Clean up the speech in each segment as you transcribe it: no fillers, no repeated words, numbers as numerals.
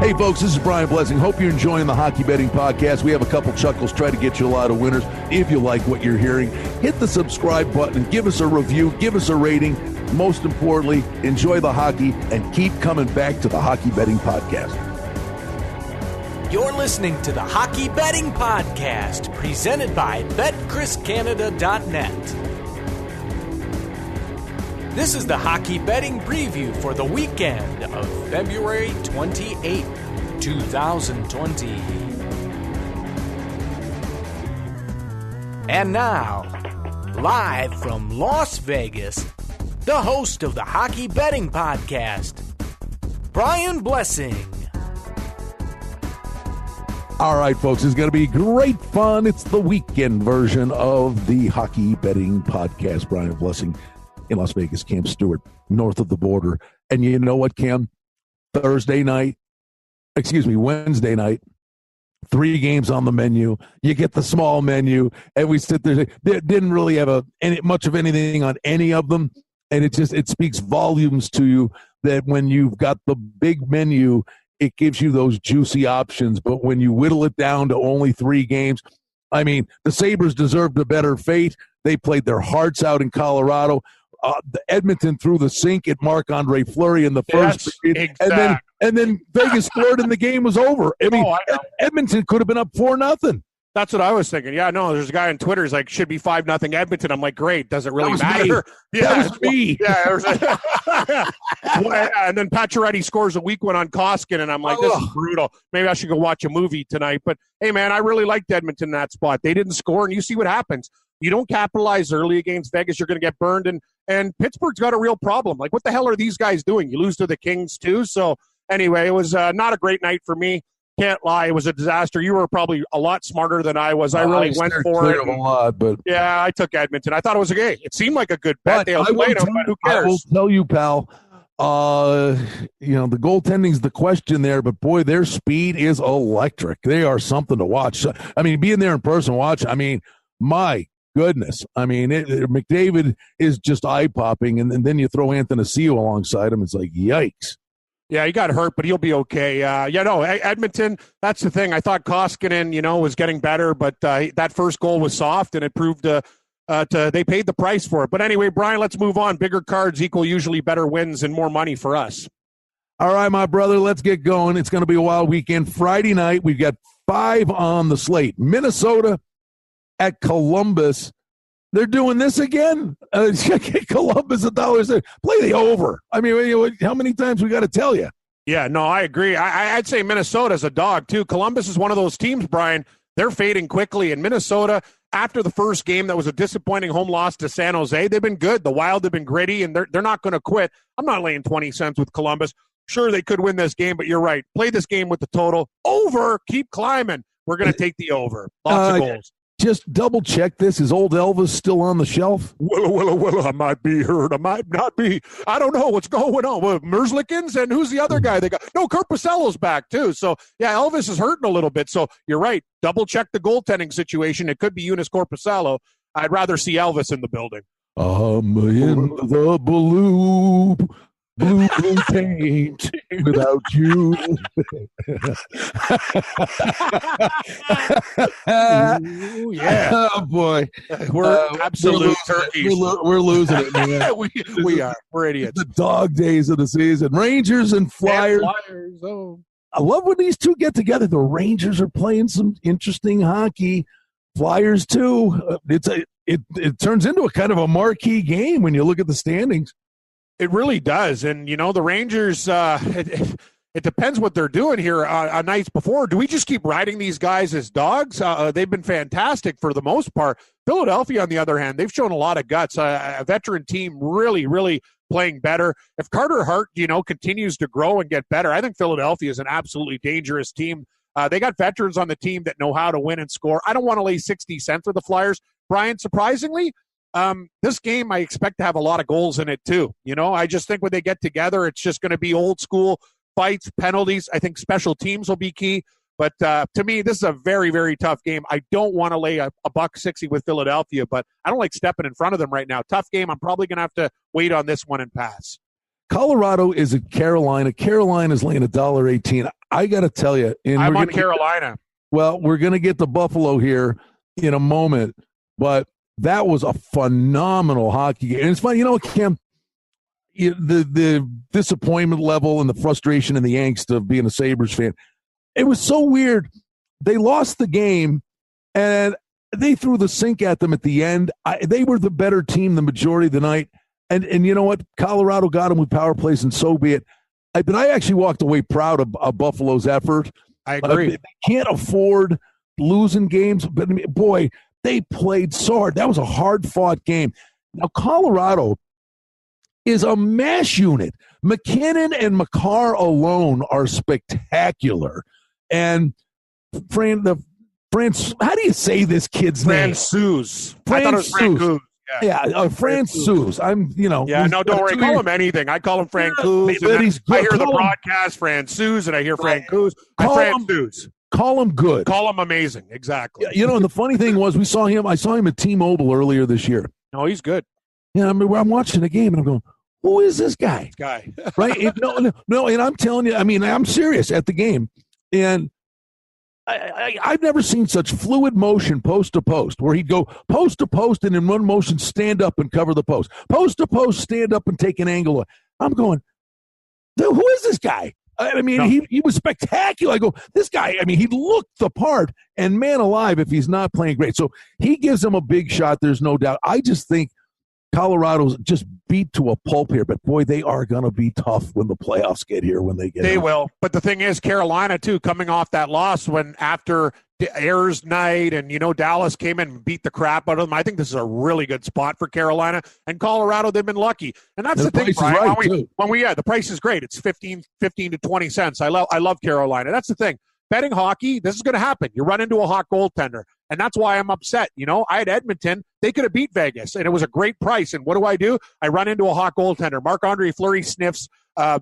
Hey, folks, this is Brian Blessing. Hope you're enjoying the Hockey Betting Podcast. We have a couple chuckles, try to get you a lot of winners. If you like what you're hearing, hit the subscribe button, give us a review, give us a rating. Most importantly, enjoy the hockey and keep coming back to the Hockey Betting Podcast. You're listening to the Hockey Betting Podcast, presented by BetChrisCanada.net. This is the Hockey Betting Preview for the weekend of February 28, 2020. And now, live from Las Vegas, the host of the Hockey Betting Podcast, Brian Blessing. All right, folks, it's going to be great fun. It's the weekend version of the Hockey Betting Podcast. Brian Blessing in Las Vegas, Camp Stewart, north of the border. And you know what, Cam? Wednesday night, 3 games on the menu. You get the small menu, and we sit there. They didn't really have much of anything on any of them, and it speaks volumes to you that when you've got the big menu, it gives you those juicy options. But when you whittle it down to only 3 games, I mean, the Sabres deserved a better fate. They played their hearts out in Colorado. The Edmonton threw the sink at Marc-Andre Fleury in the first period, exactly. and then Vegas scored and the game was over. I mean, Edmonton could have been up 4-0. That's what I was thinking. Yeah, no, there's a guy on Twitter who's like, should be 5-0 Edmonton. I'm like, great, doesn't really matter. That was me. Yeah, and then Pacioretty scores a weak one on Koskinen, and I'm like, this is brutal. Maybe I should go watch a movie tonight. But, hey, man, I really liked Edmonton in that spot. They didn't score, and you see what happens. You don't capitalize early against Vegas, you're going to get burned, and Pittsburgh's got a real problem. Like, what the hell are these guys doing? You lose to the Kings, too. So, anyway, it was not a great night for me. Can't lie, it was a disaster. You were probably a lot smarter than I was. I really went for it. A lot, but yeah, I took Edmonton. I thought it was it seemed like a good bet. Who cares? I will tell you, pal. The goaltending's the question there, but boy, their speed is electric. They are something to watch. I mean, being there in person, my goodness. I mean, McDavid is just eye-popping, and then you throw Athanasiou alongside him. It's like, yikes. Yeah, he got hurt, but he'll be okay. Edmonton, that's the thing. I thought Koskinen, was getting better, but that first goal was soft, and it proved they paid the price for it. But anyway, Brian, let's move on. Bigger cards equal usually better wins and more money for us. All right, my brother, let's get going. It's going to be a wild weekend. Friday night, we've got 5 on the slate. Minnesota at Columbus. They're doing this again? Columbus $1. Play the over. I mean, how many times we got to tell you? Yeah, no, I agree. I'd say Minnesota's a dog, too. Columbus is one of those teams, Brian, they're fading quickly. And Minnesota, after the first game that was a disappointing home loss to San Jose, they've been good. The Wild have been gritty, and they're not going to quit. I'm not laying 20 cents with Columbus. Sure, they could win this game, but you're right. Play this game with the total. Over. Keep climbing. We're going to take the over. Lots of goals. Just double check this. Is old Elvis still on the shelf? Well, I might be hurt. I might not be. I don't know what's going on. Well, Merzlikins, and who's the other guy they got? No, Korpisello's back too. So, yeah, Elvis is hurting a little bit. So, you're right. Double check the goaltending situation. It could be Joonas Korpisalo. I'd rather see Elvis in the building. I'm in the blue paint without you. Ooh, yeah. Oh, boy. We're absolute turkeys. We're losing it, man. we are. We're idiots. The dog days of the season. Rangers and Flyers. I love when these two get together. The Rangers are playing some interesting hockey. Flyers, too. It turns into a kind of a marquee game when you look at the standings. It really does. And, the Rangers, it depends what they're doing here on nights before. Do we just keep riding these guys as dogs? They've been fantastic for the most part. Philadelphia, on the other hand, they've shown a lot of guts. A veteran team really, really playing better. If Carter Hart, continues to grow and get better, I think Philadelphia is an absolutely dangerous team. They got veterans on the team that know how to win and score. I don't want to lay 60 cents for the Flyers. Brian, surprisingly, this game, I expect to have a lot of goals in it, too. I just think when they get together, it's just going to be old school fights, penalties. I think special teams will be key. But to me, this is a very, very tough game. I don't want to lay a $1.60 with Philadelphia, but I don't like stepping in front of them right now. Tough game. I'm probably going to have to wait on this one and pass. Colorado is at Carolina. Carolina's laying $1.18. I got to tell you, I'm on Carolina. Well, we're going to get to Buffalo here in a moment, but that was a phenomenal hockey game. And it's funny, Kim, the disappointment level and the frustration and the angst of being a Sabres fan, it was so weird. They lost the game, and they threw the sink at them at the end. They were the better team the majority of the night. And you know what? Colorado got them with power plays, and so be it. But I actually walked away proud of Buffalo's effort. I agree. They can't afford losing games, but boy, they played so hard. That was a hard-fought game. Now, Colorado is a mash unit. McKinnon and Makar alone are spectacular. And how do you say this kid's name? Francouz. I thought it was Francouz. Yeah, Francouz. Don't worry. Call him anything. I call him Francouz. But he's good. I hear the broadcast Francouz, and I hear Francouz. Francouz. Call him good. Call him amazing. Exactly. And the funny thing was, I saw him at T-Mobile earlier this year. No, he's good. Yeah, I'm watching the game, and I'm going, who is this guy? Right? No, and I'm telling you, I'm serious at the game. And I've never seen such fluid motion post to post, where he'd go post to post and in one motion stand up and cover the post. Post to post, stand up and take an angle. I'm going, who is this guy? He was spectacular. I go, this guy, he looked the part, and man alive if he's not playing great. So he gives them a big shot, there's no doubt. I just think Colorado's just beat to a pulp here, but boy, they are going to be tough when the playoffs get here. They will. But the thing is, Carolina too, coming off that loss after Ayers night, and Dallas came in and beat the crap out of them. I think this is a really good spot for Carolina and Colorado. They've been lucky, and that's the thing, Brian. The price is great. It's 15 to 20 cents. I love Carolina. That's the thing. Betting hockey, this is going to happen. You run into a hot goaltender, and that's why I'm upset. I had Edmonton. They could have beat Vegas, and it was a great price. And what do? I run into a hot goaltender. Marc-Andre Fleury sniffs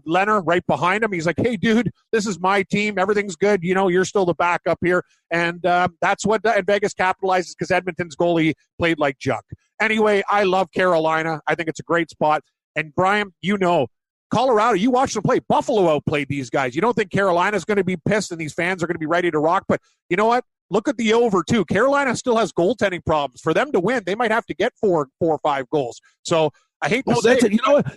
Leonard right behind him. He's like, hey, dude, this is my team. Everything's good. You're still the backup here. And that's what Vegas capitalizes, because Edmonton's goalie played like junk. Anyway, I love Carolina. I think it's a great spot. And, Brian, Colorado, you watch them play. Buffalo outplayed these guys. You don't think Carolina's going to be pissed and these fans are going to be ready to rock. But you know what? Look at the over, too. Carolina still has goaltending problems. For them to win, they might have to get four or five goals. So I hate to say it.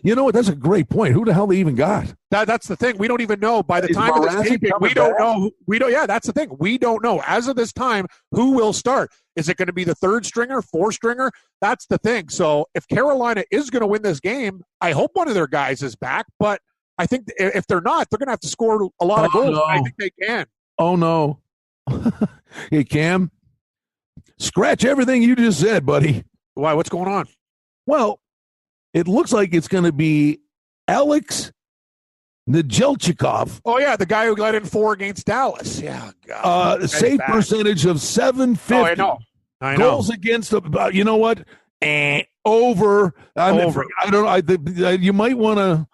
You know what? That's a great point. Who the hell they even got? That's the thing. We don't even know. By the time of this taping, we don't know. Yeah, that's the thing. We don't know. As of this time, who will start? Is it going to be the third stringer, fourth stringer? That's the thing. So if Carolina is going to win this game, I hope one of their guys is back. But I think if they're not, they're going to have to score a lot of goals. No. I think they can. Oh, no. Hey, Cam, scratch everything you just said, buddy. Why? What's going on? Well, it looks like it's going to be Alex Nedeljkov. Oh, yeah, the guy who let in 4 against Dallas. Yeah, God. Save percentage of .750. Oh, I know. Goals against, you know what? Over. Over. I don't know. You might want to.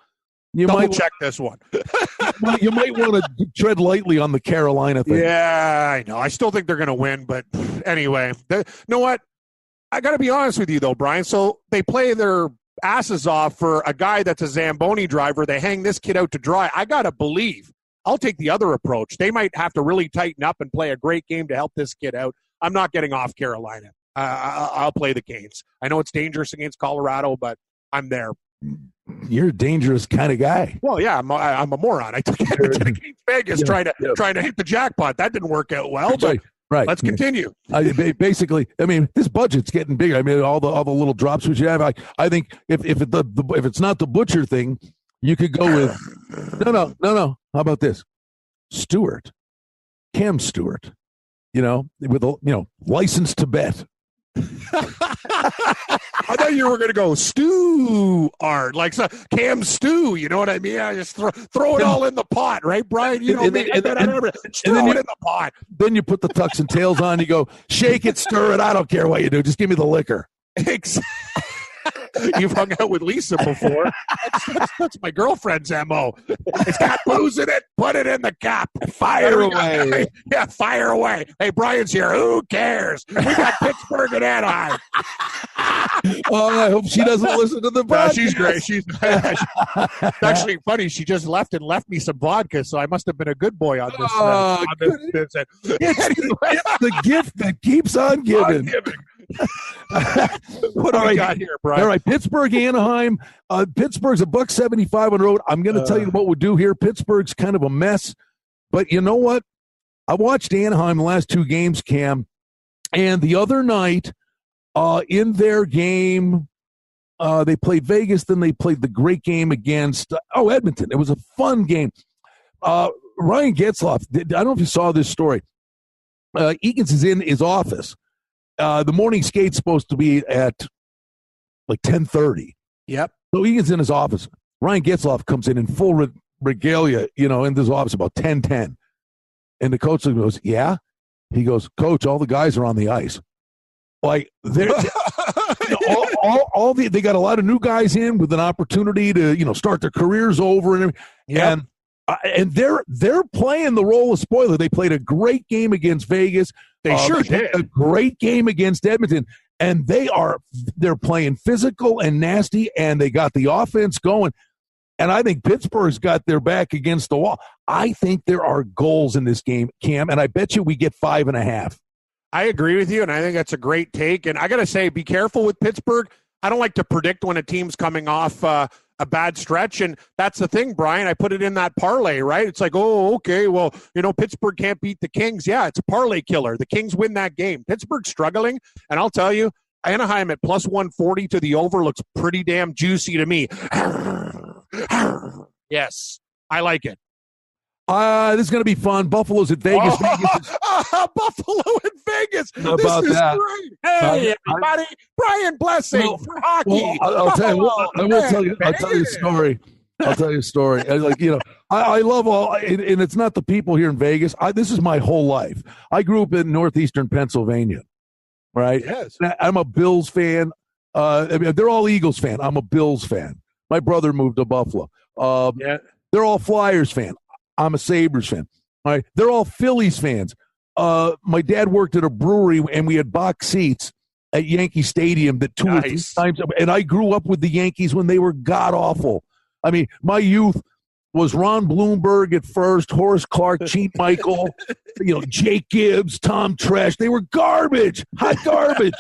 Check this one. You might want to tread lightly on the Carolina thing. Yeah, I know. I still think they're going to win, but anyway. You know what? I got to be honest with you, though, Brian. So they play their asses off for a guy that's a Zamboni driver. They hang this kid out to dry. I got to believe. I'll take the other approach. They might have to really tighten up and play a great game to help this kid out. I'm not getting off Carolina. I'll play the Canes. I know it's dangerous against Colorado, but I'm there. You're a dangerous kind of guy. Well, yeah, I'm a moron. I took Edmonton against Vegas trying to hit the jackpot. That didn't work out well, but right. Let's continue. Basically, this budget's getting bigger. All the little drops which you have. I think if it's not the Butcher thing, you could go with no. How about this? Stewart, Cam Stewart. With a license to bet. I thought you were going to go Stewart, like Cam Stew. You know what I mean? I just throw it all in the pot, right, Brian? Throw it in the pot. Then you put the tucks and tails on. You go shake it, stir it. I don't care what you do. Just give me the liquor. You've hung out with Lisa before. That's my girlfriend's MO. It's got booze in it. Put it in the cup. Fire away. Yeah, fire away. Hey, Brian's here. Who cares? We got Pittsburgh and Anaheim. Oh, I hope she doesn't listen to the podcast. She's great. She's actually funny. She just left me some vodka, so I must have been a good boy on this. Visit. It's the gift that keeps on giving. What do we got here, Brian? All right, Pittsburgh, Anaheim. Pittsburgh's a $1.75 on the road. I'm going to tell you what we'll do here. Pittsburgh's kind of a mess, but you know what? I watched Anaheim the last two games, Cam, and the other night in their game, they played Vegas, then they played the great game against Edmonton. It was a fun game. Ryan Getzlaf, I don't know if you saw this story. Eakins is in his office. The morning skate's supposed to be at like 10:30. Yep. So Egan's in his office. Ryan Getzlaf comes in full regalia, in his office about 10:10. And the coach goes, yeah? He goes, Coach, all the guys are on the ice. Like, they're, they got a lot of new guys in with an opportunity to, start their careers over. And they're playing the role of spoiler. They played a great game against Vegas. They sure did. A great game against Edmonton, and they're playing physical and nasty, and they got the offense going. And I think Pittsburgh's got their back against the wall. I think there are goals in this game, Cam, and I bet you we get 5.5. I agree with you, and I think that's a great take. And I got to say, be careful with Pittsburgh. I don't like to predict when a team's coming off a bad stretch, and that's the thing, Brian. I put it in that parlay, right? It's like, oh, okay, well, Pittsburgh can't beat the Kings. Yeah, it's a parlay killer. The Kings win that game. Pittsburgh's struggling, and I'll tell you, Anaheim at plus 140 to the over looks pretty damn juicy to me. Yes, I like it. This is going to be fun. Buffalo's at Vegas. Buffalo at Vegas. How about this is that? Great. Hey, everybody. Brian Blessing for hockey. I'll tell you. I'll tell you a story. I'll tell you a story. I love all, and it's not the people here in Vegas. This is my whole life. I grew up in northeastern Pennsylvania, right? Yes. I'm a Bills fan. They're all Eagles fan. I'm a Bills fan. My brother moved to Buffalo. They're all Flyers fan. I'm a Sabres fan. All right. They're all Phillies fans. My dad worked at a brewery, and we had box seats at Yankee Stadium that two or three times. And I grew up with the Yankees when they were god-awful. I mean, my youth was Ron Bloomberg at first, Horace Clark, Gene Michael, Jake Gibbs, Tom Tresh. They were garbage, hot garbage,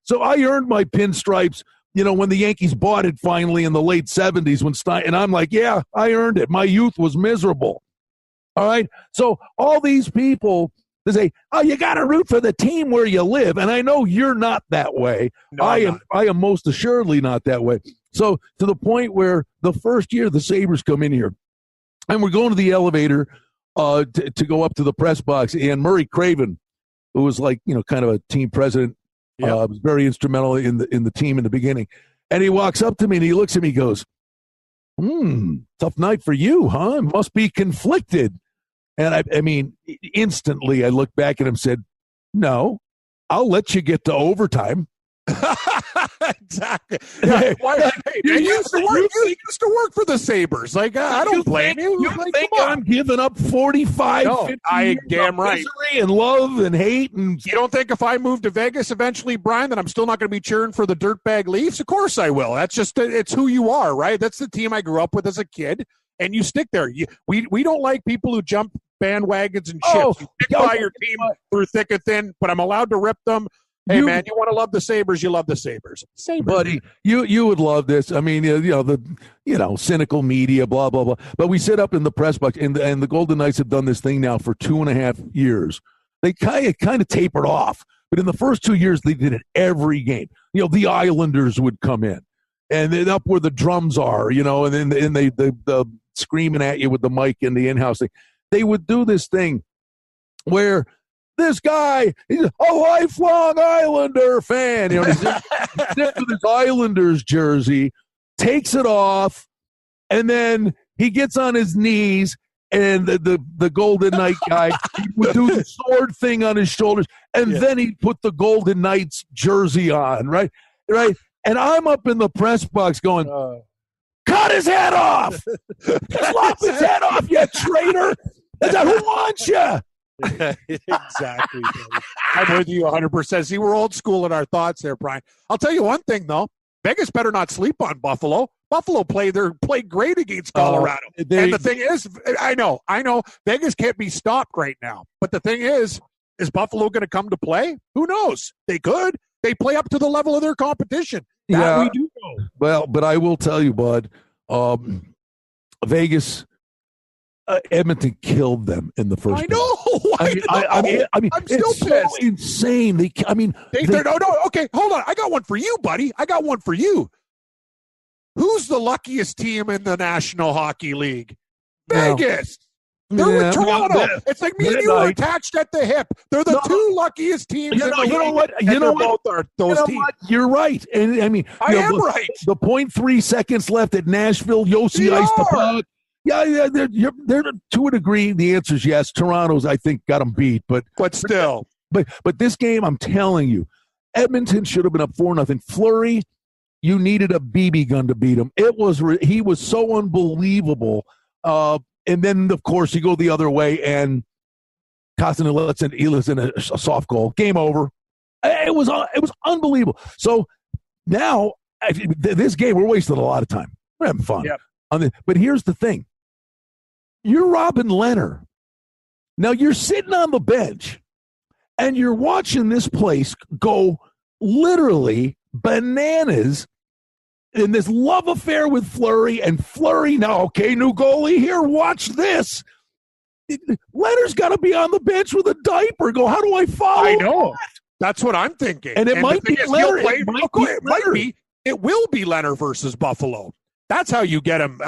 So I earned my pinstripes, when the Yankees bought it finally in the late 70s and I'm like, yeah, I earned it. My youth was miserable. All right. So all these people, they say, oh, you got to root for the team where you live. And I know you're not that way. No, I am most assuredly not that way. So to the point where the first year the Sabres come in here and we're going to the elevator to go up to the press box, and Murray Craven, who was like, kind of a team president, was very instrumental in the team in the beginning. And he walks up to me and he looks at me and goes, tough night for you, huh? It must be conflicted. And I mean, instantly I looked back at him and said, no, I'll let you get to overtime. Exactly. Yeah, you used to work for the Sabres. Like, I don't blame you. You think I'm giving up 45, 50 years damn right. misery and love and hate? And you don't think if I move to Vegas eventually, Brian, that I'm still not going to be cheering for the dirtbag Leafs? Of course I will. That's just, it's who you are, right? That's the team I grew up with as a kid, and you stick there. We don't like people who jump bandwagons and ships. You stick by your team through thick and thin, but I'm allowed to rip them. Hey, man, you want to love the Sabres, you love the Sabres. Buddy, you would love this. I mean, the cynical media, blah, blah, blah. But we sit up in the press box, and the Golden Knights have done this thing now for 2.5 years. They kind of tapered off. But in the first 2 years, they did it every game. The Islanders would come in, and then up where the drums are, and then they screaming at you with the mic in the in-house thing. They would do this thing where this guy, he's a lifelong Islander fan. He's with his Islanders jersey, takes it off, and then he gets on his knees, and the Golden Knight guy would do the sword thing on his shoulders, and then he'd put the Golden Knights jersey on, right? And I'm up in the press box going, cut his head off. Just lop his head off, you traitor. Is that who wants you? Exactly. I'm with you 100%. See, we're old school in our thoughts there, Brian. I'll tell you one thing, though. Vegas better not sleep on Buffalo. Buffalo played great against Colorado. And the thing is, I know, Vegas can't be stopped right now. But the thing is Buffalo going to come to play? Who knows? They could. They play up to the level of their competition. That we do know. Well, but I will tell you, bud, Vegas, Edmonton killed them in the first. I know. I mean, I'm still pissed. So insane. No. Okay, hold on. I got one for you, buddy. Who's the luckiest team in the National Hockey League? Vegas. They're with Toronto. It's like me and you are attached at the hip. They're the two luckiest teams in the league. You know what? Both are those teams. You're right. And I mean, I am right. The 0.3 seconds left at Nashville. Yossi iced the puck. Yeah, they're to a degree. The answer is yes. Toronto's, I think, got them beat, but still. But this game, I'm telling you, Edmonton should have been up 4-0. Fleury, you needed a BB gun to beat him. He was so unbelievable. And then, of course, you go the other way, and Costin lets in a soft goal. Game over. It was unbelievable. So now, this game, we're wasting a lot of time. We're having fun. Yep. But here's the thing. You're Robin Leonard. Now, you're sitting on the bench, and you're watching this place go literally bananas in this love affair with Fleury, and Fleury, now, okay, new goalie here, watch this. Leonard's got to be on the bench with a diaper. Go, how do I follow? I know. That's what I'm thinking. And it might be Leonard. It will be Leonard versus Buffalo. That's how you get him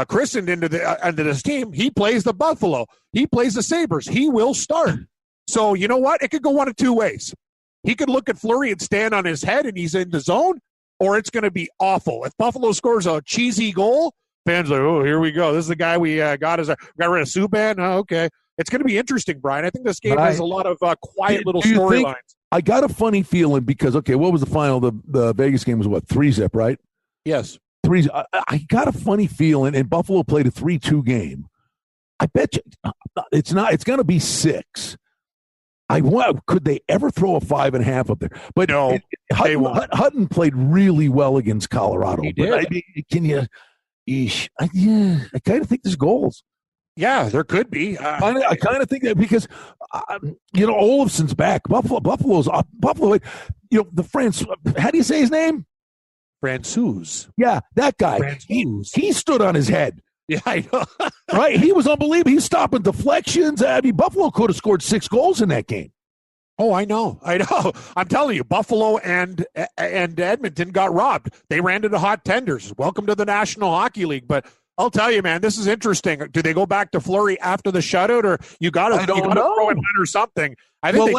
christened into this team. He plays the Buffalo. He plays the Sabres. He will start. So you know what? It could go one of two ways. He could look at Fleury and stand on his head and he's in the zone, or it's going to be awful. If Buffalo scores a cheesy goal, fans are like, oh, here we go. This is the guy we got rid of Subban. Oh, okay. It's going to be interesting, Brian. I think this game has a lot of quiet little storylines. I got a funny feeling because, okay, what was the final? The Vegas game was what, 3-0, right? Yes. 3. I got a funny feeling, and Buffalo played a 3-2 game. I bet you it's not. It's going to be 6. Could they ever throw a 5.5 up there? But no, Hutton played really well against Colorado. He did. But I mean, can you? I kind of think there's goals. Yeah, there could be. I kind of think that because Olofsson's back. Buffalo's up. Buffalo. The how do you say his name? Francouz. Yeah, that guy. He stood on his head. Yeah, I know. Right? He was unbelievable. He's stopping deflections. I mean, Buffalo could have scored 6 goals in that game. Oh, I know. I'm telling you, Buffalo and Edmonton got robbed. They ran to the hot tenders. Welcome to the National Hockey League. But I'll tell you, man, this is interesting. Do they go back to Fleury after the shutout, or you got to throw in Leonard or something? I think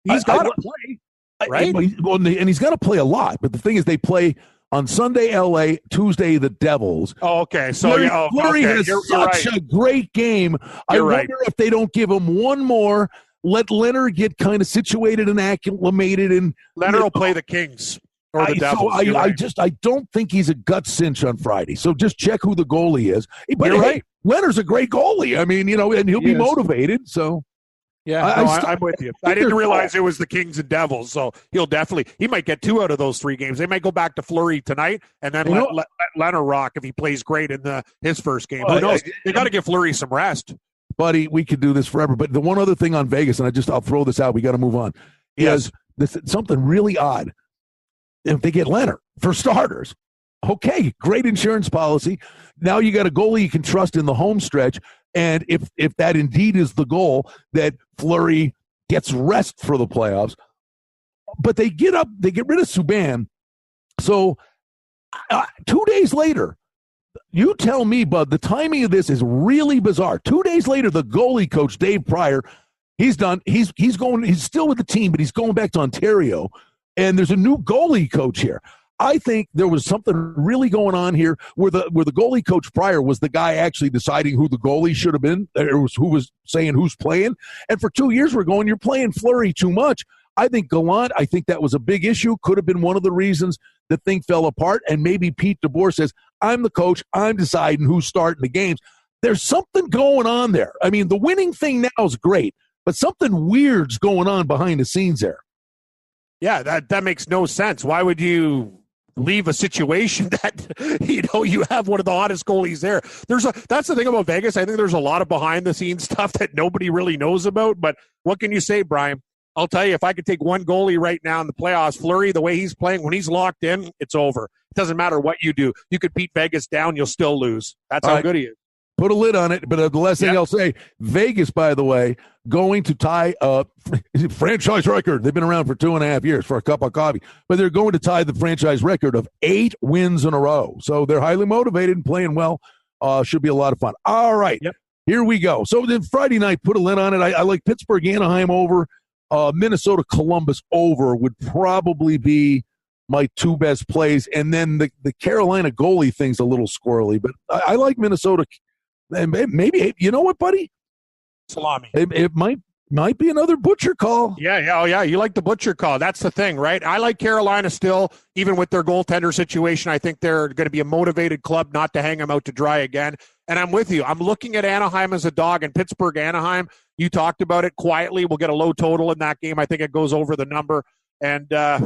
he's got to play, right? And he's got to play a lot. But the thing is, they play on Sunday, L.A., Tuesday, the Devils. Oh, okay. So Fleury has such a great game. I wonder if they don't give him one more, let Leonard get kind of situated and acclimated. And Leonard will play the Kings or the Devils. So I don't think he's a gut cinch on Friday. So just check who the goalie is. But you're right. Leonard's a great goalie. I mean, and he'll be motivated. So. Yeah, I'm with you. I didn't realize it was the Kings and Devils, so he might get 2 out of those 3 games. They might go back to Fleury tonight and then let Leonard rock if he plays great in his first game. Who knows? They got to give Fleury some rest. Buddy, we could do this forever. But the one other thing on Vegas, and I'll throw this out, we got to move on, is something really odd. If they get Leonard, for starters, okay, great insurance policy. Now you got a goalie you can trust in the home stretch. And if that indeed is the goal, that Fleury gets rest for the playoffs, but they get rid of Subban. So 2 days later, you tell me, bud, the timing of this is really bizarre. 2 days later, the goalie coach, Dave Pryor, he's done. He's still with the team, but he's going back to Ontario, and there's a new goalie coach here. I think there was something really going on here where the goalie coach Pryor was the guy actually deciding who the goalie should have been, who was saying who's playing. And for 2 years we're going, you're playing Fleury too much. I think Gallant, I think that was a big issue. Could have been one of the reasons the thing fell apart. And maybe Pete DeBoer says, I'm the coach. I'm deciding who's starting the games. There's something going on there. I mean, the winning thing now is great, but something weird's going on behind the scenes there. Yeah, that makes no sense. Why would you leave a situation that, you have one of the hottest goalies there? That's the thing about Vegas. I think there's a lot of behind-the-scenes stuff that nobody really knows about, but what can you say, Brian? I'll tell you, if I could take one goalie right now in the playoffs, Fleury, the way he's playing, when he's locked in, it's over. It doesn't matter what you do. You could beat Vegas down, you'll still lose. That's how good he is. Put a lid on it, but the last thing I'll say, Vegas, by the way, going to tie a franchise record. They've been around for 2.5 years for a cup of coffee, but they're going to tie the franchise record of 8 wins in a row. So they're highly motivated and playing well. Should be a lot of fun. All right, Here we go. So then Friday night, put a lid on it. I like Pittsburgh, Anaheim over. Minnesota, Columbus over would probably be my 2 best plays. And then the Carolina goalie thing's a little squirrely, but I like Minnesota. And maybe, you know what, buddy? Salami. It might be another butcher call. Yeah. You like the butcher call. That's the thing, right? I like Carolina still, even with their goaltender situation. I think they're going to be a motivated club not to hang them out to dry again. And I'm with you. I'm looking at Anaheim as a dog, and Pittsburgh, Anaheim. You talked about it quietly. We'll get a low total in that game. I think it goes over the number. And I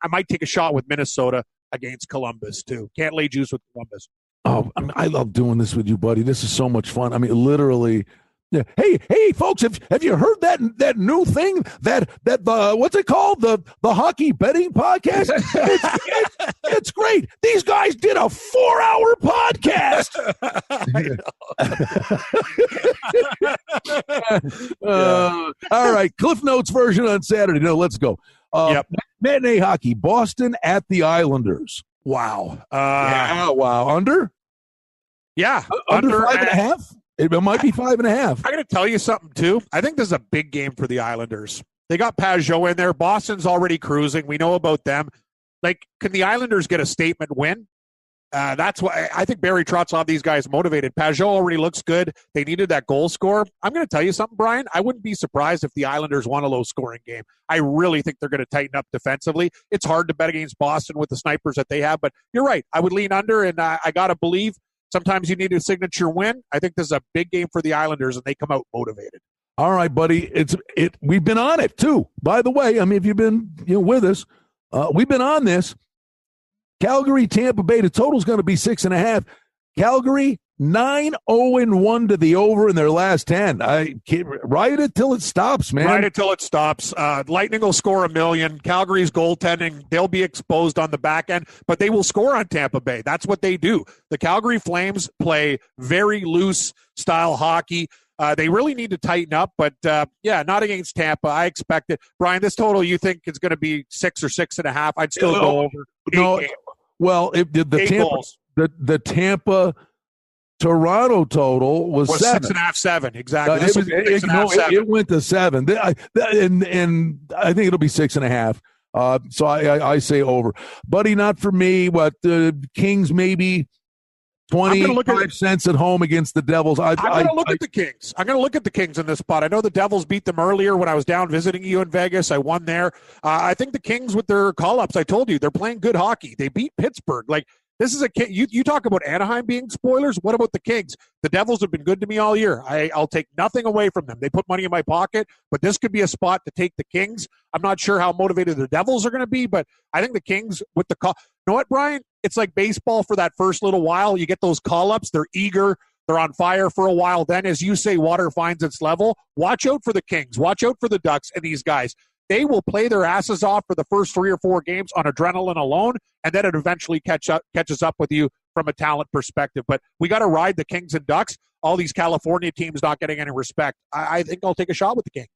might take a shot with Minnesota against Columbus, too. Can't lay juice with Columbus. Oh, I love doing this with you, buddy. This is so much fun. I mean, literally. Yeah. Hey, folks, have you heard that new thing that the what's it called, the hockey betting podcast? It's great. These guys did a 4-hour podcast. All right, Cliff Notes version on Saturday. No, let's go. Matinee hockey, Boston at the Islanders. Wow. Wow. Under? Yeah. Under 5.5? It might be 5.5. I'm going to tell you something, too. I think this is a big game for the Islanders. They got Pajot in there. Boston's already cruising. We know about them. Like, can the Islanders get a statement win? That's why I think Barry Trotz will have these guys motivated. Pajot already looks good. They needed that goal score. I'm going to tell you something, Brian. I wouldn't be surprised if the Islanders won a low-scoring game. I really think they're going to tighten up defensively. It's hard to bet against Boston with the snipers that they have, but you're right. I would lean under, and I got to believe sometimes you need a signature win. I think this is a big game for the Islanders, and they come out motivated. All right, buddy. We've been on it, too. By the way, I mean, if you've been with us, we've been on this. Calgary, Tampa Bay, the total's going to be 6.5. Calgary, 9-0-1 to the over in their last 10. Ride it till it stops, man. Ride it till it stops. Lightning will score 1 million. Calgary's goaltending, they'll be exposed on the back end, but they will score on Tampa Bay. That's what they do. The Calgary Flames play very loose style hockey. They really need to tighten up, but not against Tampa. I expect it. Brian, this total you think is going to be 6 or 6.5? I'd still go over. No, well, the Tampa Toronto total was 7. 6.5, 7. Exactly. It went to 7. And I think it'll be 6.5. So I say over. Buddy, not for me. What, the Kings maybe 25 cents at home against the Devils. I'm going to look at the Kings. I'm going to look at the Kings in this spot. I know the Devils beat them earlier when I was down visiting you in Vegas. I won there. I think the Kings with their call-ups, I told you, they're playing good hockey. They beat Pittsburgh. Like, this is you talk about Anaheim being spoilers. What about the Kings? The Devils have been good to me all year. I'll take nothing away from them. They put money in my pocket, but this could be a spot to take the Kings. I'm not sure how motivated the Devils are going to be, but I think the Kings with the call. You know what, Brian? It's like baseball for that first little while. You get those call-ups. They're eager. They're on fire for a while. Then, as you say, water finds its level. Watch out for the Kings. Watch out for the Ducks and these guys. They will play their asses off for the first 3 or 4 games on adrenaline alone, and then it eventually catches up with you from a talent perspective. But we got to ride the Kings and Ducks. All these California teams not getting any respect. I think I'll take a shot with the Kings.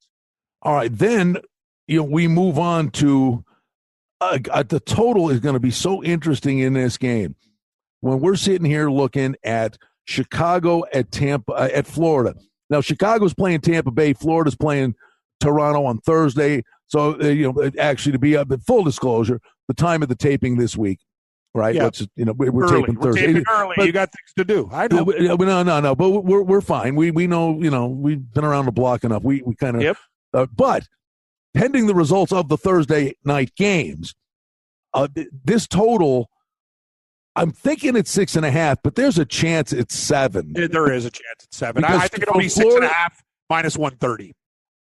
All right, then we move on to the total is going to be so interesting in this game. When we're sitting here looking at Chicago at Tampa at Florida. Now, Chicago's playing Tampa Bay. Florida's playing Toronto on Thursday. So, actually, to be full disclosure, the time of the taping this week, right? Yeah. We're taping Thursday. Taping early. But you got things to do. I know. No. But we're fine. We know. We've been around the block enough. We kind of. Yep. But pending the results of the Thursday night games, this total, I'm thinking it's 6.5, but there's a chance it's 7. There is a chance it's 7. I think it'll be 6.5 minus 130.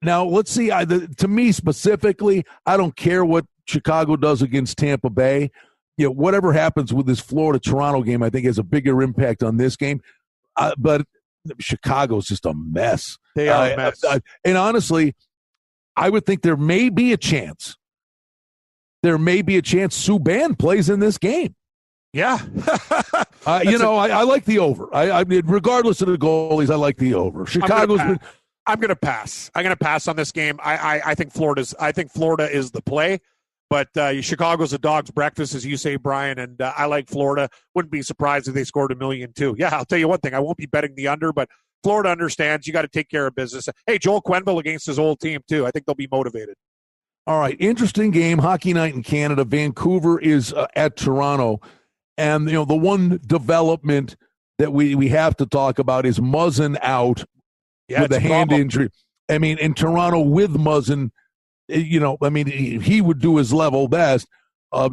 Now, let's see. To me specifically, I don't care what Chicago does against Tampa Bay. Whatever happens with this Florida-Toronto game, I think has a bigger impact on this game. But Chicago's just a mess. They are a mess. And honestly, I would think there may be a chance. Subban plays in this game. Yeah. I like the over. I mean, regardless of the goalies, I like the over. I'm going to pass. I'm going to pass on this game. I think Florida is the play, but Chicago's a dog's breakfast, as you say, Brian, and I like Florida. Wouldn't be surprised if they scored $1 million too. Yeah, I'll tell you one thing. I won't be betting the under, but Florida understands you got to take care of business. Hey, Joel Quenneville against his old team too. I think they'll be motivated. All right, interesting game. Hockey night in Canada. Vancouver is at Toronto, and the one development that we have to talk about is Muzzin out. Yeah, with a hand injury. I mean, in Toronto with Muzzin, he would do his level best.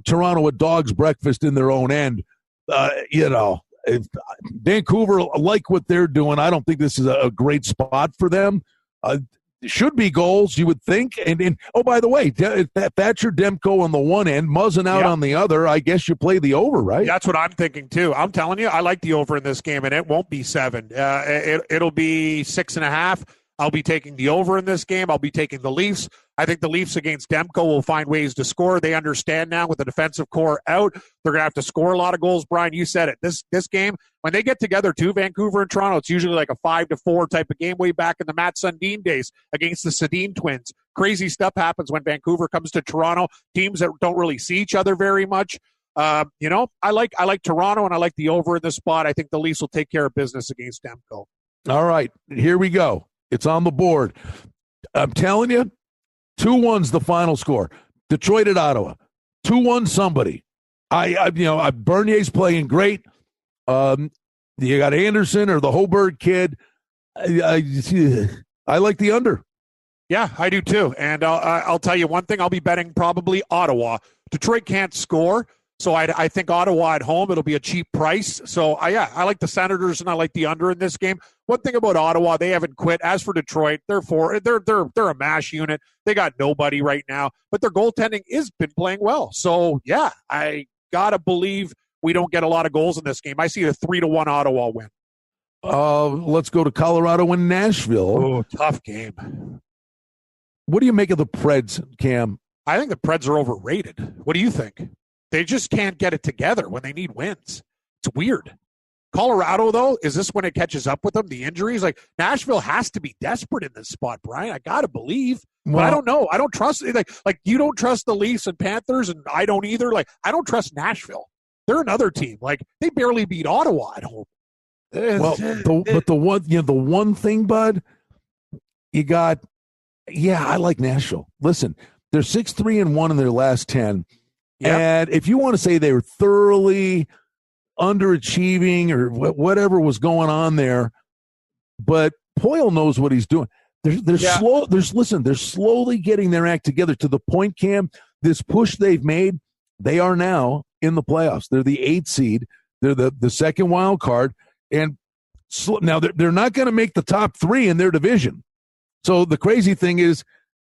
Toronto a dog's breakfast in their own end. Vancouver like what they're doing. I don't think this is a great spot for them. Should be goals, you would think. And oh, by the way, Thatcher Demko on the one end, Muzzin out on the other. I guess you play the over, right? That's what I'm thinking too. I'm telling you, I like the over in this game, and it won't be 7. It'll be 6.5. I'll be taking the over in this game. I'll be taking the Leafs. I think the Leafs against Demko will find ways to score. They understand now with the defensive core out, they're going to have to score a lot of goals. Brian, you said it. This game, when they get together too, Vancouver and Toronto, it's usually like a 5-4 type of game way back in the Matt Sundin days against the Sedin twins. Crazy stuff happens when Vancouver comes to Toronto. Teams that don't really see each other very much. I like Toronto, and I like the over in this spot. I think the Leafs will take care of business against Demko. All right, here we go. It's on the board. I'm telling you, 2-1's the final score. Detroit at Ottawa. 2-1 somebody. Bernier's playing great. You got Anderson or the Hoberg kid. I like the under. Yeah, I do too. And I'll tell you one thing. I'll be betting probably Ottawa. Detroit can't score. So I think Ottawa at home, it'll be a cheap price. So, I like the Senators and I like the under in this game. One thing about Ottawa, they haven't quit. As for Detroit, they're a mash unit. They got nobody right now, but their goaltending has been playing well. So, yeah, I got to believe we don't get a lot of goals in this game. I see a 3-1 Ottawa win. Let's go to Colorado and Nashville. Oh, tough game. What do you make of the Preds, Cam? I think the Preds are overrated. What do you think? They just can't get it together when they need wins. It's weird. Colorado, though, is this when it catches up with them? The injuries? Like, Nashville has to be desperate in this spot, Brian. I got to believe. But I don't know. I don't trust it. Like, you don't trust the Leafs and Panthers, and I don't either. Like, I don't trust Nashville. They're another team. Like, they barely beat Ottawa at home. Well, the one thing, bud, you got, I like Nashville. Listen, they're 6-3-1 in their last 10. Yep. And if you want to say they were thoroughly underachieving or whatever was going on there, but Poyle knows what he's doing. They're slow. They're slowly getting their act together to the point, Cam, this push they've made, they are now in the playoffs. They're the 8th seed. They're the second wild card. And now they're not going to make the top 3 in their division. So the crazy thing is,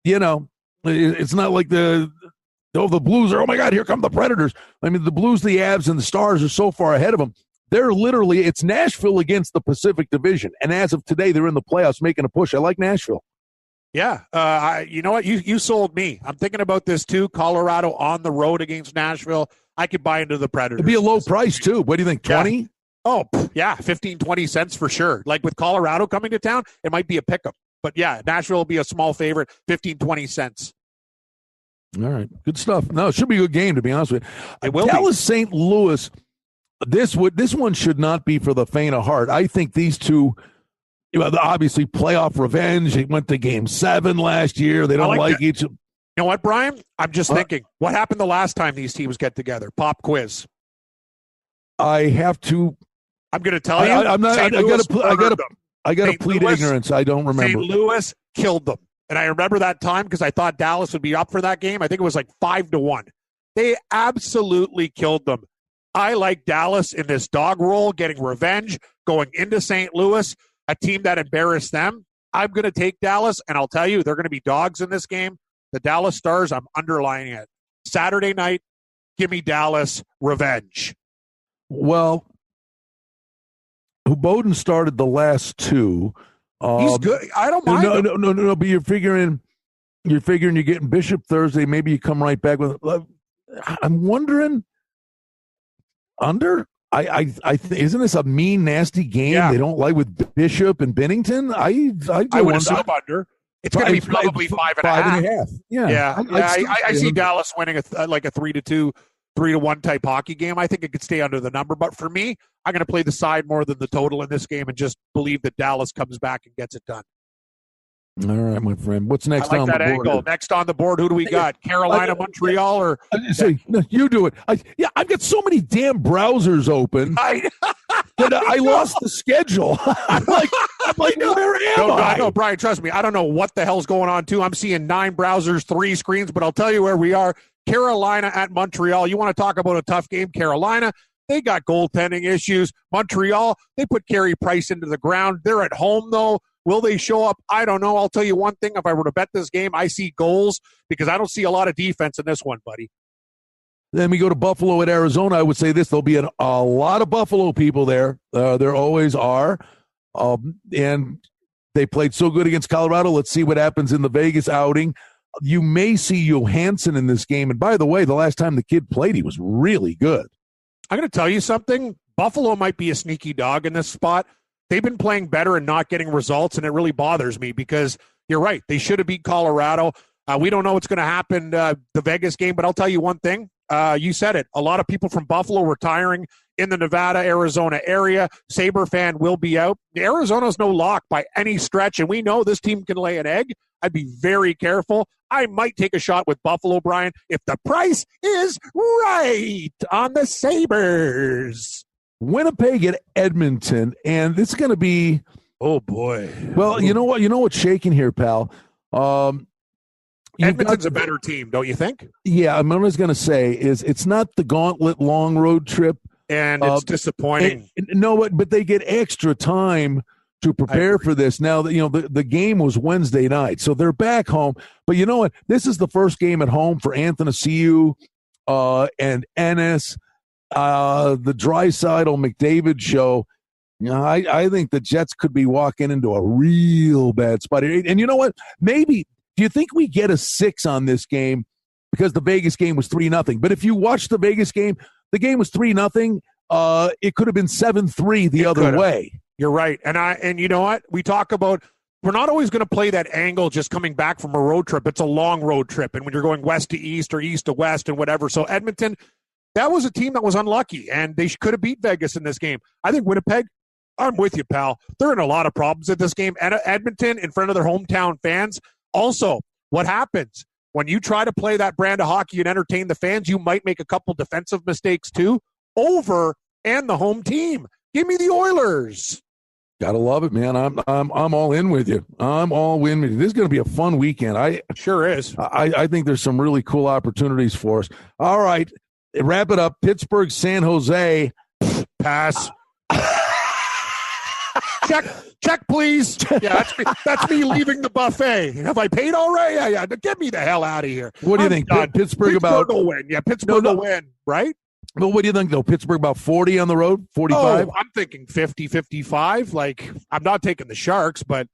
it's not like the Blues are, oh my God, here come the Predators. I mean, the Blues, the Avs, and the Stars are so far ahead of them. It's Nashville against the Pacific Division. And as of today, they're in the playoffs making a push. I like Nashville. Yeah. You know what? You sold me. I'm thinking about this too. Colorado on the road against Nashville. I could buy into the Predators. It'd be a low price too. What do you think, 20? Yeah. Oh, yeah, 15, 20 cents for sure. Like with Colorado coming to town, it might be a pickup. But yeah, Nashville will be a small favorite, 15, 20 cents. All right, good stuff. No, it should be a good game, to be honest with you. It will Dallas St. Louis, this one should not be for the faint of heart. I think these two, obviously playoff revenge. They went to Game 7 last year. They don't like each other. You know what, Brian? I'm just thinking, what happened the last time these teams get together? Pop quiz. I'm going to tell you. I'm not. I got to plead ignorance. I don't remember. St. Louis killed them. And I remember that time because I thought Dallas would be up for that game. I think it was like 5-1. They absolutely killed them. I like Dallas in this dog role, getting revenge, going into St. Louis, a team that embarrassed them. I'm going to take Dallas, and I'll tell you, they're going to be dogs in this game. The Dallas Stars, I'm underlining it. Saturday night, give me Dallas revenge. Well, Bowden started the last two. He's good. I don't mind. No. But you're figuring you're getting Bishop Thursday. Maybe you come right back with. I'm wondering under. Isn't this a mean, nasty game? Yeah. They don't like with Bishop and Bennington. I would assume under. It's going to be probably 5.5. Yeah. I see Dallas winning a 3-2, 3-1 type hockey game. I think it could stay under the number. But for me, I'm going to play the side more than the total in this game and just believe that Dallas comes back and gets it done. All right, my friend. What's next on the board? Angle. Next on the board, who do we got? Carolina, Montreal, or no, you do it. I've got so many damn browsers open that I lost the schedule. I'm like, where am I? No, Brian, trust me. I don't know what the hell's going on, too. I'm seeing 9 browsers, 3 screens, but I'll tell you where we are. Carolina at Montreal. You want to talk about a tough game? Carolina, they got goaltending issues. Montreal, they put Carey Price into the ground. They're at home, though. Will they show up? I don't know. I'll tell you one thing. If I were to bet this game, I see goals because I don't see a lot of defense in this one, buddy. Then we go to Buffalo at Arizona. I would say this. There'll be a lot of Buffalo people there. There always are. And they played so good against Colorado. Let's see what happens in the Vegas outing. You may see Johansson in this game. And by the way, the last time the kid played, he was really good. I'm going to tell you something. Buffalo might be a sneaky dog in this spot. They've been playing better and not getting results, and it really bothers me because you're right. They should have beat Colorado. We don't know what's going to happen the Vegas game, but I'll tell you one thing. You said it. A lot of people from Buffalo retiring in the Nevada, Arizona area. Sabre fan will be out. Arizona's no lock by any stretch, and we know this team can lay an egg. I'd be very careful. I might take a shot with Buffalo, Brian, if the price is right on the Sabres. Winnipeg at Edmonton, and this is going to be, oh boy. Well, you know what's shaking here, pal. Edmonton's a better team, don't you think? Yeah, I'm always going to say is it's not the gauntlet long road trip, and it's disappointing. But they get extra time to prepare for this. Now that the game was Wednesday night, so they're back home. But you know what? This is the first game at home for Athanasiou and Ennis. The Draisaitl McDavid show. I think the Jets could be walking into a real bad spot here. And you know what? Maybe, do you think we get a 6 on this game because the Vegas game was 3-0? But if you watch the Vegas game, the game was 3-0. It could have been 7-3 the other way. You're right. And you know what? We talk about, we're not always going to play that angle just coming back from a road trip. It's a long road trip. And when you're going west to east or east to west and whatever. So Edmonton, that was a team that was unlucky, and they could have beat Vegas in this game. I think Winnipeg, I'm with you, pal. They're in a lot of problems at this game. And Edmonton, in front of their hometown fans. Also, what happens when you try to play that brand of hockey and entertain the fans, you might make a couple defensive mistakes too. Over and the home team. Give me the Oilers. Gotta love it, man. I'm all in with you. I'm all in with you. This is going to be a fun weekend. Sure is. I think there's some really cool opportunities for us. All right. Wrap it up. Pittsburgh, San Jose. Pass. Check, please. Yeah, that's me leaving the buffet. Have I paid already? Yeah. Get me the hell out of here. What do you think? Pittsburgh about will win. Yeah, Pittsburgh will win, right? Well, what do you think, though? Pittsburgh about 40 on the road? 45? Oh, I'm thinking 50, 55. Like, I'm not taking the Sharks, but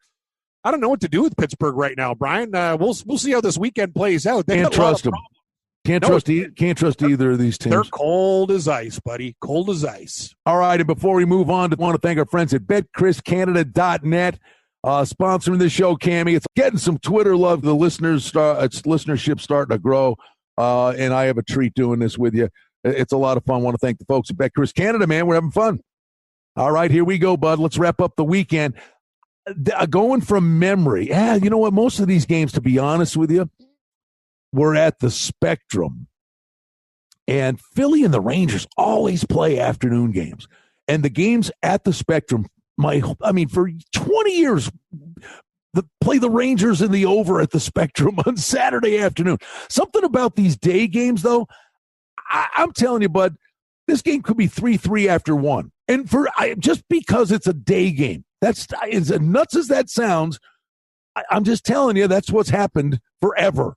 I don't know what to do with Pittsburgh right now, Brian. We'll see how this weekend plays out. They can't trust them. Can't trust either of these teams. They're cold as ice, buddy. Cold as ice. All right, and before we move on, I want to thank our friends at BetChrisCanada.net, sponsoring this show, Cammie. It's getting some Twitter love. The listenership starting to grow, and I have a treat doing this with you. It's a lot of fun. I want to thank the folks at BetChris Canada, man. We're having fun. All right, here we go, bud. Let's wrap up the weekend. Going from memory, you know what? Most of these games, to be honest with you, were at the Spectrum. And Philly and the Rangers always play afternoon games. And the games at the Spectrum, for 20 years, play the Rangers in the over at the Spectrum on Saturday afternoon. Something about these day games, though, I'm telling you, bud, this game could be 3-3 after one. And just because it's a day game, that's as nuts as that sounds, I'm just telling you, that's what's happened forever.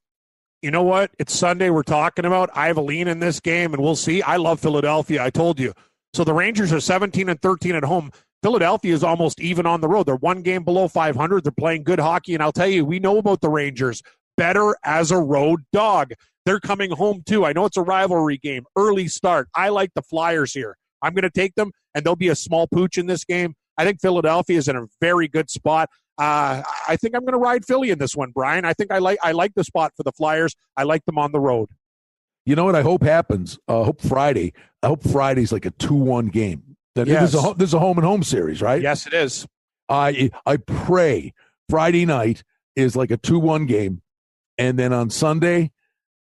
You know what? It's Sunday we're talking about. I have a lean in this game, and we'll see. I love Philadelphia. I told you. So the Rangers are 17-13 at home. Philadelphia is almost even on the road. They're one game below 500. They're playing good hockey, and I'll tell you, we know about the Rangers. Better as a road dog. They're coming home, too. I know it's a rivalry game. Early start. I like the Flyers here. I'm going to take them, and there'll be a small pooch in this game. I think Philadelphia is in a very good spot. I think I'm going to ride Philly in this one, Brian. I think I like the spot for the Flyers. I like them on the road. You know what I hope happens? I hope Friday's like a 2-1 game. Yes. This is a home-and-home series, right? Yes, it is. I pray Friday night is like a 2-1 game, and then on Sunday,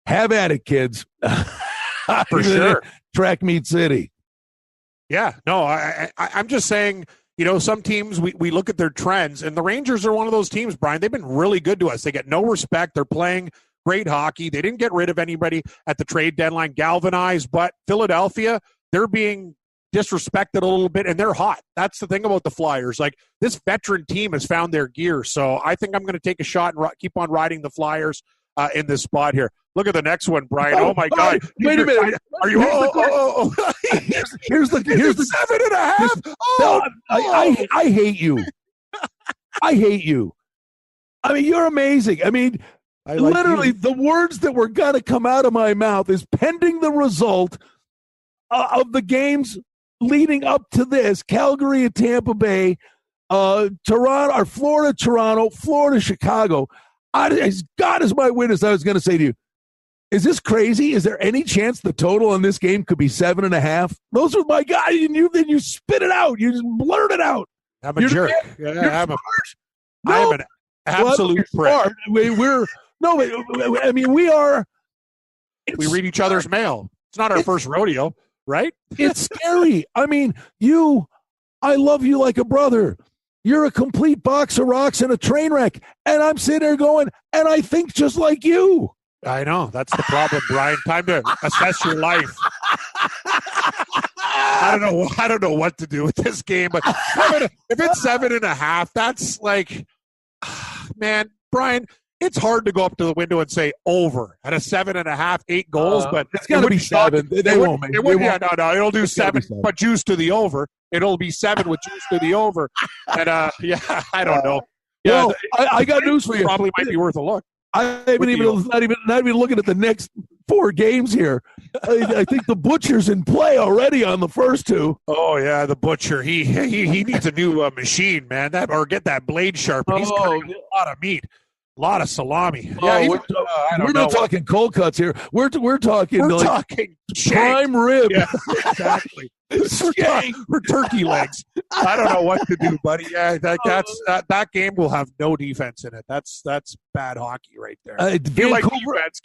have at it, kids. For sure. Track meet city. Yeah. No, I'm just saying – you know, some teams, we look at their trends, and the Rangers are one of those teams, Brian. They've been really good to us. They get no respect. They're playing great hockey. They didn't get rid of anybody at the trade deadline, galvanized. But Philadelphia, they're being disrespected a little bit, and they're hot. That's the thing about the Flyers. Like, this veteran team has found their gear. So I think I'm going to take a shot and keep on riding the Flyers in this spot here. Look at the next one, Brian. Oh my God! Wait a minute. Are you? Here's the 7.5. I hate you. I hate you. I mean, you're amazing. I mean, literally, the words that were going to come out of my mouth is pending the result of the games leading up to this: Calgary and Tampa Bay, Toronto, or Florida, Toronto, Florida, Chicago. As God is my witness, I was going to say to you, is this crazy? Is there any chance the total on this game could be 7.5? Those are my guys. And then you spit it out. You just blurt it out. I'm a jerk. I'm an absolute prick. We are. We read each other's mail. It's not our first rodeo, right? It's scary. I mean, I love you like a brother. You're a complete box of rocks and a train wreck. And I'm sitting there going, and I think just like you. I know. That's the problem, Brian. Time to assess your life. I don't know what to do with this game, but if it's 7.5, that's like, man, Brian, it's hard to go up to the window and say over at a 7.5, 8 goals, but it's got to be 7. They won't make it. Yeah, no, it'll do 7, but juice to the over. It'll be 7 with juice to the over. And yeah, I don't know. Yeah, well, I got news for you. Probably might be worth a look. Not even looking at the next 4 games here. I think the Butcher's in play already on the first 2. Oh yeah, the Butcher. He needs a new machine, man. Or get that blade sharpened. He's cutting a lot of meat, a lot of salami. Yeah, we're not talking cold cuts here. We're talking prime rib. Yeah, exactly. We're turkey legs. I don't know what to do, buddy. Yeah, that game will have no defense in it. That's bad hockey right there. You like defense,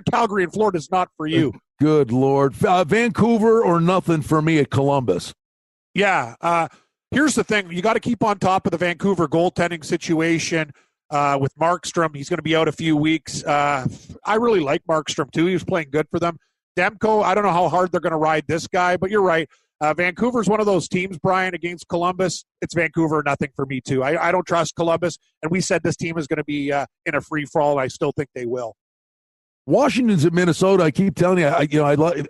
Calgary and Florida is not for you. Good Lord. Vancouver or nothing for me at Columbus. Yeah. Here's the thing. You got to keep on top of the Vancouver goaltending situation with Markstrom. He's going to be out a few weeks. I really like Markstrom, too. He was playing good for them. Demko, I don't know how hard they're going to ride this guy, but you're right. Vancouver's one of those teams, Brian, against Columbus. It's Vancouver or nothing for me, too. I don't trust Columbus, and we said this team is going to be in a free-for-all, and I still think they will. Washington's at Minnesota. I keep telling you, I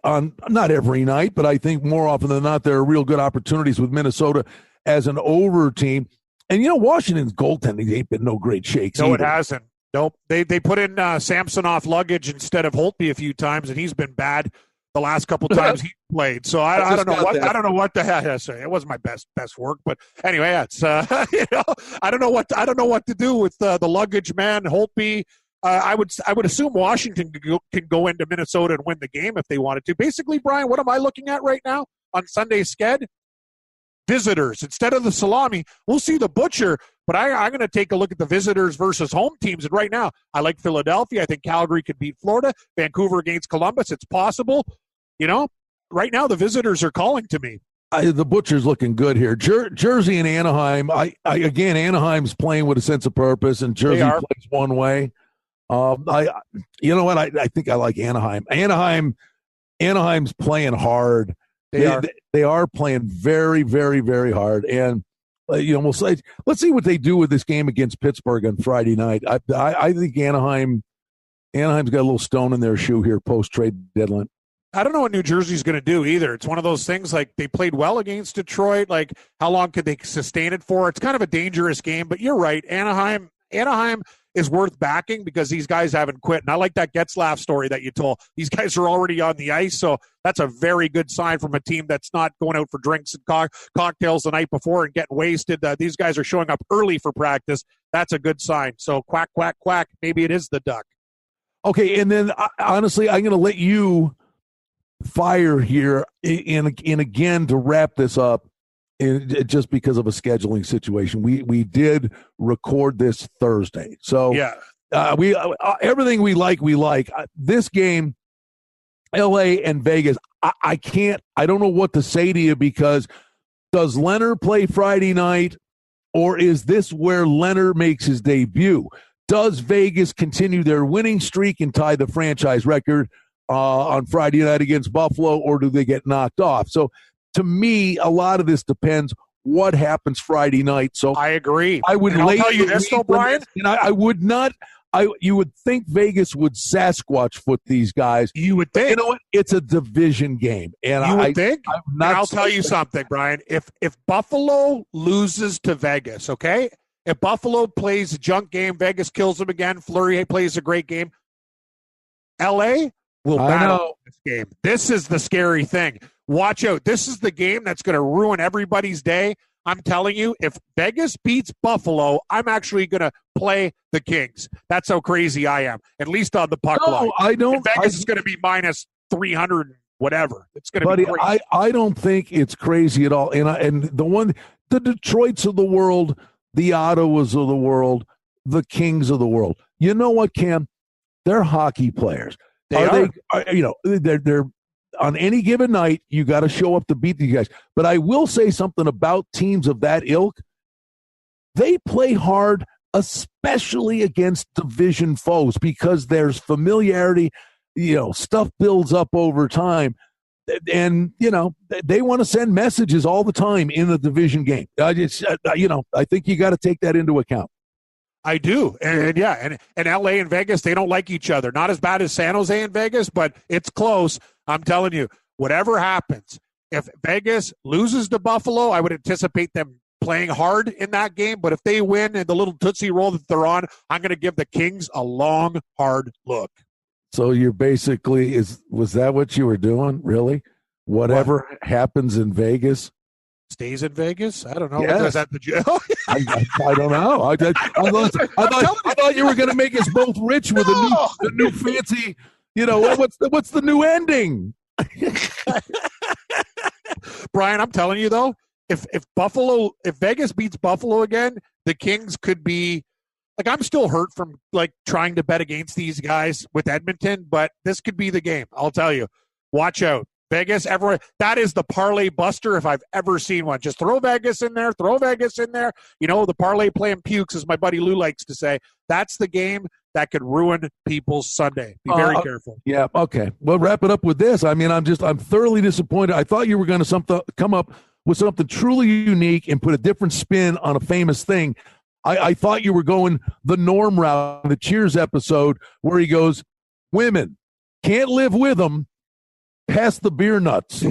on not every night, but I think more often than not, there are real good opportunities with Minnesota as an over team. And, Washington's goaltending ain't been no great shakes. No, either. It hasn't. Nope. They put in Samsonov luggage instead of Holtby a few times, and he's been bad the last couple times he played. So I don't know what I don't know what the heck. Sorry, it wasn't my best work, but anyway, it's I don't know what to do with the luggage man Holtby. I would assume Washington can go into Minnesota and win the game if they wanted to. Basically, Brian, what am I looking at right now on Sunday's sked? Visitors instead of the salami. We'll see the Butcher, but I'm going to take a look at the visitors versus home teams. And right now, I like Philadelphia. I think Calgary could beat Florida. Vancouver against Columbus. It's possible. Right now the visitors are calling to me. The Butcher's looking good here. Jersey and Anaheim. Again, Anaheim's playing with a sense of purpose, and Jersey plays one way. You know what? I think I like Anaheim. Anaheim's playing hard. They are playing very, very, very hard. And we'll say, let's see what they do with this game against Pittsburgh on Friday night. I think Anaheim's got a little stone in their shoe here post trade deadline. I don't know what New Jersey's going to do either. It's one of those things like they played well against Detroit. Like, how long could they sustain it for? It's kind of a dangerous game, but you're right. Anaheim is worth backing because these guys haven't quit. And I like that Getzlaf story that you told. These guys are already on the ice, so that's a very good sign from a team that's not going out for drinks and cocktails the night before and getting wasted. These guys are showing up early for practice. That's a good sign. So quack, quack, quack. Maybe it is the Duck. Okay, and then honestly, I'm going to let you fire here and again to wrap this up. Just because of a scheduling situation, we did record this Thursday, so yeah, we everything we like. This game, L.A. and Vegas. I don't know what to say to you, because does Leonard play Friday night, or is this where Leonard makes his debut? Does Vegas continue their winning streak and tie the franchise record on Friday night against Buffalo, or do they get knocked off? So, to me, a lot of this depends what happens Friday night. So I agree. I would I'll tell you this, though, Brian. And I would not. You would think Vegas would Sasquatch foot these guys. You would think. You know what? It's a division game, and you would think. And I'll tell you something, Brian. If Buffalo loses to Vegas, okay. If Buffalo plays a junk game, Vegas kills them again. Fleury plays a great game. L.A. will battle this game. This is the scary thing. Watch out. This is the game that's going to ruin everybody's day. I'm telling you, if Vegas beats Buffalo, I'm actually going to play the Kings. That's how crazy I am, at least on the puck line. I don't. And Vegas is going to be minus 300, whatever. It's going to be crazy. I don't think it's crazy at all. And the Detroits of the world, the Ottawas of the world, the Kings of the world. You know what, Cam? They're hockey players. They're on any given night, you got to show up to beat these guys. But I will say something about teams of that ilk. They play hard, especially against division foes, because there's familiarity. Stuff builds up over time. And, they want to send messages all the time in the division game. I think you got to take that into account. I do. And LA and Vegas, they don't like each other. Not as bad as San Jose and Vegas, but it's close. I'm telling you, whatever happens, if Vegas loses to Buffalo, I would anticipate them playing hard in that game. But if they win in the little Tootsie Roll that they're on, I'm going to give the Kings a long, hard look. So you're basically, was that what you were doing, really? Whatever happens in Vegas stays in Vegas? I don't know. Yes. Was that the jail? I don't know. I thought you were going to make us both rich with a new fancy. What's the new ending? Brian, I'm telling you though, if Vegas beats Buffalo again, the Kings could be like, I'm still hurt from like trying to bet against these guys with Edmonton, but this could be the game. I'll tell you. Watch out. Vegas, everyone, that is the parlay buster if I've ever seen one. Just throw Vegas in there. The parlay playing pukes, as my buddy Lou likes to say. That's the game that could ruin people's Sunday. Be very careful. Yeah, okay. Well, wrap it up with this. I mean, I'm thoroughly disappointed. I thought you were going to come up with something truly unique and put a different spin on a famous thing. I thought you were going the Norm route in the Cheers episode where he goes, women, can't live with them. Pass the beer nuts.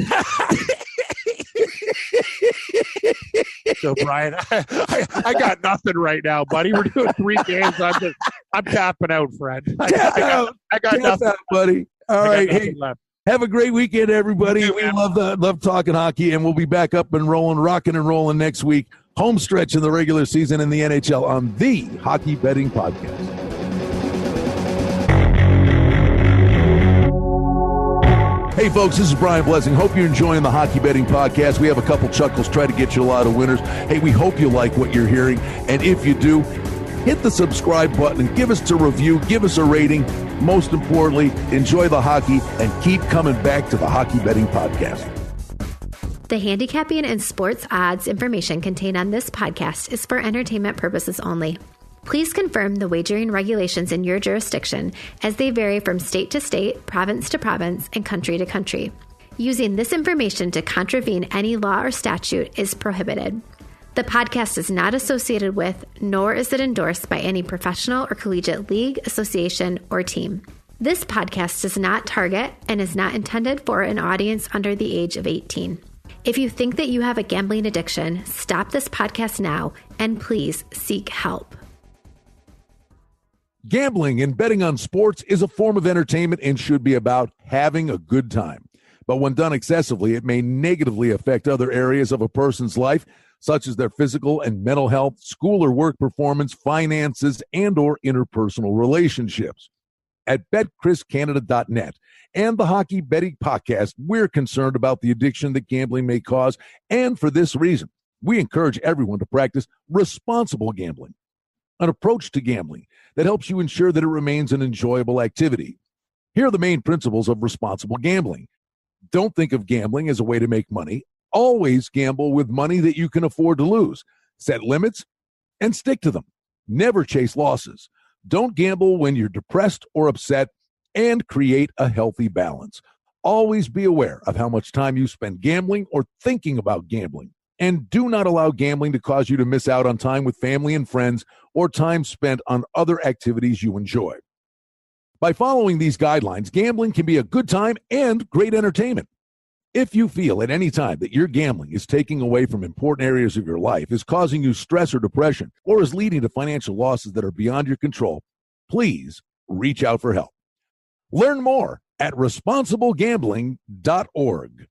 So, Brian, I got nothing right now, buddy. We're doing 3 games. I'm tapping out, friend. I got nothing, out, buddy. All right. Hey, have a great weekend, everybody. We love talking hockey, and we'll be back up and rolling, rocking and rolling next week. Home stretch in the regular season in the NHL on the Hockey Betting Podcast. Hey, folks, this is Brian Blessing. Hope you're enjoying the Hockey Betting Podcast. We have a couple chuckles, try to get you a lot of winners. Hey, we hope you like what you're hearing. And if you do, hit the subscribe button and give us a review, give us a rating. Most importantly, enjoy the hockey and keep coming back to the Hockey Betting Podcast. The handicapping and sports odds information contained on this podcast is for entertainment purposes only. Please confirm the wagering regulations in your jurisdiction, as they vary from state to state, province to province, and country to country. Using this information to contravene any law or statute is prohibited. The podcast is not associated with, nor is it endorsed by any professional or collegiate league, association, or team. This podcast does not target and is not intended for an audience under the age of 18. If you think that you have a gambling addiction, stop this podcast now and please seek help. Gambling and betting on sports is a form of entertainment and should be about having a good time. But when done excessively, it may negatively affect other areas of a person's life, such as their physical and mental health, school or work performance, finances, and or interpersonal relationships. At BetChrisCanada.net and the Hockey Betting Podcast, we're concerned about the addiction that gambling may cause, and for this reason, we encourage everyone to practice responsible gambling, an approach to gambling that helps you ensure that it remains an enjoyable activity. Here are the main principles of responsible gambling. Don't think of gambling as a way to make money. Always gamble with money that you can afford to lose. Set limits and stick to them. Never chase losses. Don't gamble when you're depressed or upset, and create a healthy balance. Always be aware of how much time you spend gambling or thinking about gambling, and do not allow gambling to cause you to miss out on time with family and friends or time spent on other activities you enjoy. By following these guidelines, gambling can be a good time and great entertainment. If you feel at any time that your gambling is taking away from important areas of your life, is causing you stress or depression, or is leading to financial losses that are beyond your control, please reach out for help. Learn more at responsiblegambling.org.